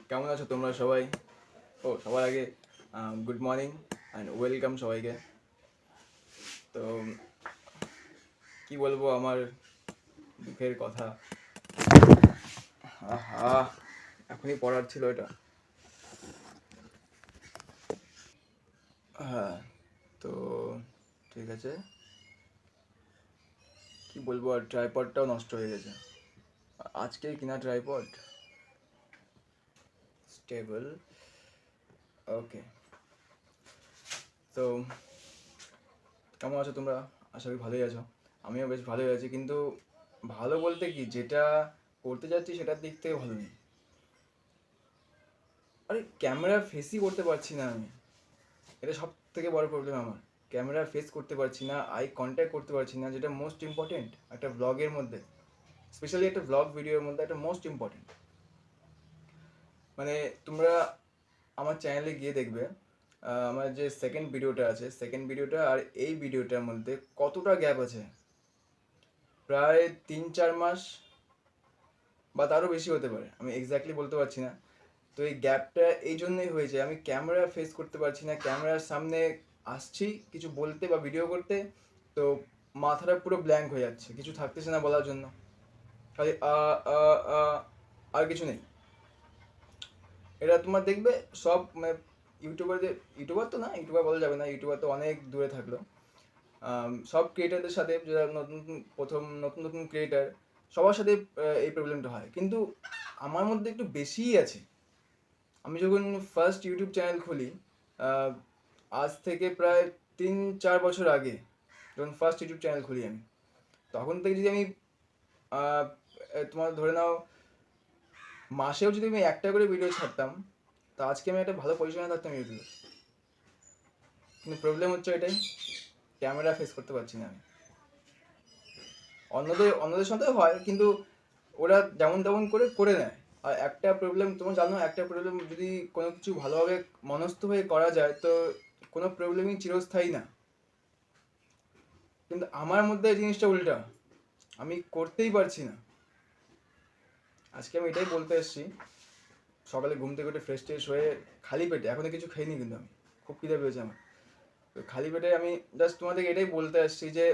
কেমন আছো তোমরা সবাই? সবার আগে গুড মর্নিং অ্যান্ড ওয়েলকাম সবাইকে। তো কি বলবো আমার দুঃখের কথা। আহা, এখনই পড়ার ছিল এটা। হ্যাঁ, তো ঠিক আছে, কি বলবো, আর ট্রাইপডটাও নষ্ট হয়ে গেছে। আজকে কিনা ট্রাইপড স্টেবল। ওকে, তো কেমন আছো তোমরা? আশা করি ভালোই আছো। আমিও বেশ ভালোই আছি, কিন্তু ভালো বলতে কি, যেটা করতে যাচ্ছি সেটার দিক থেকে ভালো নেই। আরে ক্যামেরা ফেসই করতে পারছি না আমি, এটা সব থেকে বড় প্রবলেম আমার। ক্যামেরা ফেস করতে পারছি না, আই কন্ট্যাক্ট করতে পারছি না, যেটা মোস্ট ইম্পর্টেন্ট একটা ব্লগের মধ্যে, স্পেশালি একটা ব্লগ ভিডিওর মধ্যে একটা মোস্ট ইম্পর্টেন্ট। মানে তোমরা আমার চ্যানেলে গিয়ে দেখবে, আমার যে সেকেন্ড ভিডিওটা আছে, সেকেন্ড ভিডিওটা আর এই ভিডিওটার মধ্যে কতটা গ্যাপ আছে, প্রায় 3-4 মাস বা তারও বেশি হতে পারে, আমি এক্স্যাক্টলি বলতে পারছি না। তো এই গ্যাপটা এই জন্যই হয়েছে, আমি ক্যামেরা ফেস করতে পারছি না। ক্যামেরার সামনে আসছি কিছু বলতে বা ভিডিও করতে, তো মাথাটা পুরো ব্ল্যাঙ্ক হয়ে যাচ্ছে, কিছু থাকতেছে না বলার জন্য, খালি আ, আর কিছু নেই। এটা তোমার দেখবে সব মানে ইউটিউবার তো না, ইউটিউবার বলা যাবে না, ইউটিউবার তো অনেক দূরে থাকলো। সব ক্রিয়েটারদের সাথে, যারা নতুন নতুন নতুন ক্রিয়েটার, সবার সাথে এই প্রবলেমটা হয়, কিন্তু আমার মধ্যে একটু বেশিই আছে। আমি যখন ফার্স্ট ইউটিউব চ্যানেল খুলি, আজ থেকে প্রায় 3-4 বছর আগে, যখন ফার্স্ট ইউটিউব চ্যানেল খুলি আমি, তখন থেকে যদি আমি তোমার ধরে নাও মাসেও যদি আমি একটা করে ভিডিও ছাড়তাম, তো আজকে আমি একটা ভালো পজিশনে থাকতাম ইউটিউবে। কিন্তু প্রবলেম হচ্ছে এটাই, ক্যামেরা ফেস করতে পারছি না আমি। অন্যদের সাথেও হয়, কিন্তু ওরা যেমন তেমন করে করে নেয়। আর একটা প্রবলেম তোমার জানো, একটা প্রবলেম যদি কোনো কিছু ভালোভাবে মনস্থ হয়ে করা যায়, তো কোনো প্রবলেমই চিরস্থায়ী না। কিন্তু আমার মধ্যে এই জিনিসটা উল্টা, আমি করতেই পারছি না। আজকে আমি এটাই বলতে এসেছি। সকালে ঘুম থেকে উঠে ফ্রেশ ট্রেশ হয়ে খালি পেটে, এখনো কিছু খাইনি কিন্তু আমি, খুব খিদে পেয়েছে আমার। তো খালি পেটে আমি জাস্ট তোমাদেরকে এটাই বলতে আসছি যে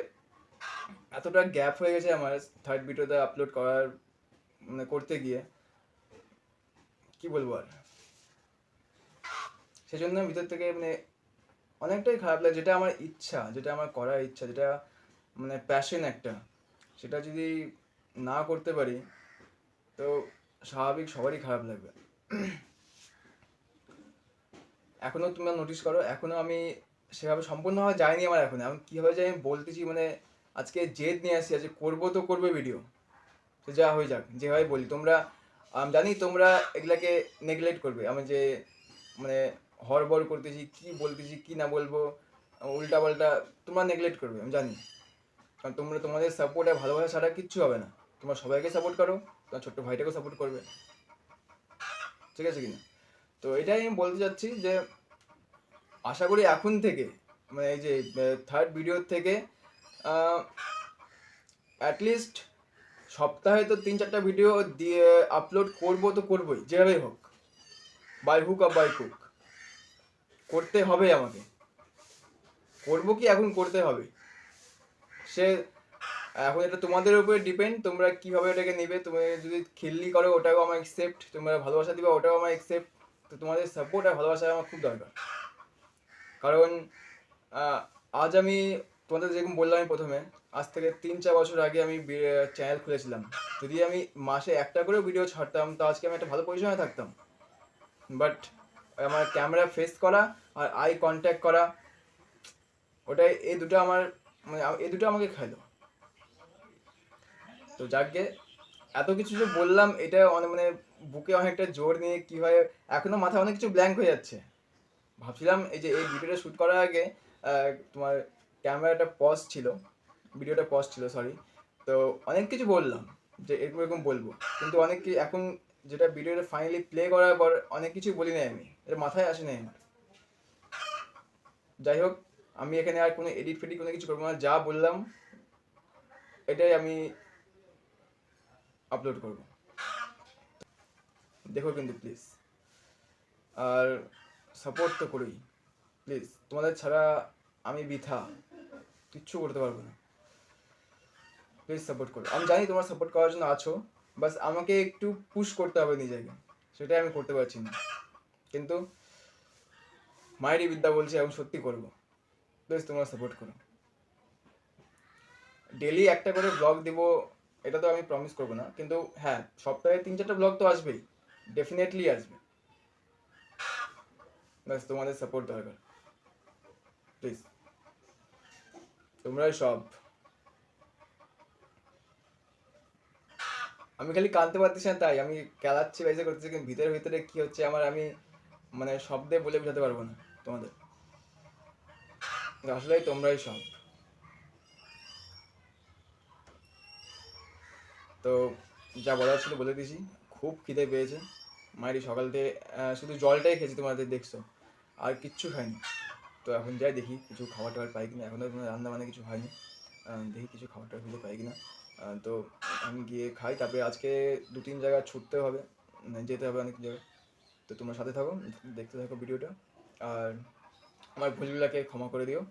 এতটা গ্যাপ হয়ে গেছে আমার থার্ড ভিডিওতে আপলোড করার, মানে করতে গিয়ে কি বলবো আর। সেজন্য ভিতর থেকে মানে অনেকটাই খারাপ লাগে। যেটা আমার ইচ্ছা, যেটা আমার করার ইচ্ছা, যেটা মানে প্যাশন একটা, সেটা যদি না করতে পারি, তো স্বাভাবিক সবারই খারাপ লাগবে। এখনও তোমরা নোটিস করো, এখনও আমি সেভাবে সম্পূর্ণভাবে যাইনি আমার। এখন আমি কীভাবে যাই আমি বলতেছি, মানে আজকে জেদ নিয়ে আসছি, আজকে করবো তো করবে ভিডিও, সে যা হয়ে যাক। যেভাবে বলি তোমরা, আমি জানি তোমরা এগুলাকে নেগলেক্ট করবে, আমি যে মানে হড়বড় করতেছি, কি বলতেছি কি না বলবো, উল্টা পাল্টা তোমরা নেগলেক্ট করবে, আমি জানি। কারণ তোমরা, তোমাদের সাপোর্ট আর ভালোবাসা ছাড়া কিচ্ছু হবে না। তোমরা সবাইকে সাপোর্ট করো, তোমার ছোট্ট ভাইটাকেও সাপোর্ট করবে, ঠিক আছে কিনা? তো এটাই আমি বলতে চাচ্ছি যে আশা করি এখন থেকে, মানে এই যে থার্ড ভিডিওর থেকে অ্যাটলিস্ট সপ্তাহে তো 3-4টা ভিডিও দিয়ে আপলোড করবো তো করবোই, যেভাবেই হোক, বাই হুক আর বাই কুক করতে হবে আমাকে। করবো কি, এখন করতে হবে। সে এখন এটা তোমাদের উপরে ডিপেন্ড, তোমরা কীভাবে এটাকে নেবে। তুমি যদি খিল্লি করো, ওটাও আমার অ্যাকসেপ্ট। তোমরা ভালোবাসা দিবে, ওটাও আমার অ্যাকসেপ্ট। তো তোমাদের সাপোর্ট আর ভালোবাসা আমার খুব দরকার। কারণ আজ আমি তোমাদের যেরকম বললাম, আমি প্রথমে আজ থেকে 3-4 বছর আগে আমি চ্যানেল খুলেছিলাম। যদি আমি মাসে একটা করেও ভিডিও ছাড়তাম, তো আজকে আমি একটা ভালো পজিশনে থাকতাম। বাট আমার ক্যামেরা ফেস করা আর আই কন্ট্যাক্ট করা, ওটাই, এই দুটো আমার, মানে এই দুটো আমাকে খাইলো। তো যাকে এত কিছু যে বললাম, এটা অনেক মানে বুকে অনেকটা জোর নিয়ে কি হয়, এখনো মাথায় অনেক কিছু ব্ল্যাঙ্ক হয়ে যাচ্ছে। ভাবছিলাম এই যে এই ভিডিওটা শ্যুট করার আগে তোমার ক্যামেরাটা পজ ছিল, ভিডিওটা পজ ছিল, সরি। তো অনেক কিছু বললাম যে এরকম এরকম বলবো, কিন্তু অনেক এখন যেটা ভিডিওটা ফাইনালি প্লে করার পর অনেক কিছু বলি নাই আমি, এটা মাথায় আসে নাই আমার। যাই হোক, আমি এখানে আর কোনো এডিট ফেডিট কোনো কিছু করবো না, যা বললাম এটাই আমি আপলোড করব, দেখো কিন্তু প্লিজ। আর সাপোর্ট তো করি, প্লিজ। তোমাদের ছাড়া আমি বৃথা, কিচ্ছু করতে পারবো না। প্লিজ সাপোর্ট করো। আমি জানি তোমরা সাপোর্ট করার জন্য আছো, বাস আমাকে একটু পুশ করতে হবে নিজেকে, সেটাই আমি করতে পারছি না। কিন্তু মায়েরই বিদ্যা বলছে, আমি সত্যি করবো। প্লিজ তোমরা সাপোর্ট করো। ডেলি একটা করে ব্লগ দিব, এটা তো আমি প্রমিস করবো না, কিন্তু হ্যাঁ সপ্তাহে 3-4টা ব্লগ তো আসবেই, ডেফিনেটলি আসবে। ব্যাস তোমাদের সাপোর্ট দরকার, প্লিজ। তোমরাই সব। আমি খালি কাঁদতে পারতেছি না, তাই আমি খেলাচ্ছি, বাইসে করতেছি, কিন্তু ভিতরে ভিতরে কি হচ্ছে আমার, আমি মানে শব্দে বলে বোঝাতে পারবো না তোমাদের। আসলেই তোমরাই সব। তো যা বলার ছিল বলে দিয়েছি। খুব খিদে পেয়েছে, মায়েরই সকাল থেকে শুধু জলটাই খেয়েছি, তোমাদের দেখছো, আর কিচ্ছু খাইনি। তো এখন যাই দেখি কিছু খাবার টাবার পাই কিনা, এখনও কোনো রান্না বান্না কিছু হয়নি। দেখি কিছু খাবার টাবার খুঁজে পাই কিনা। তো আমি গিয়ে খাই, তারপরে আজকে 2-3 জায়গায় ছুটতে হবে, যেতে হবে অনেক জায়গায়। তো তোমরা সাথে থাকো, দেখতে থাকো ভিডিওটা। আর আমার ভুলগুলোকে ক্ষমা করে দিও।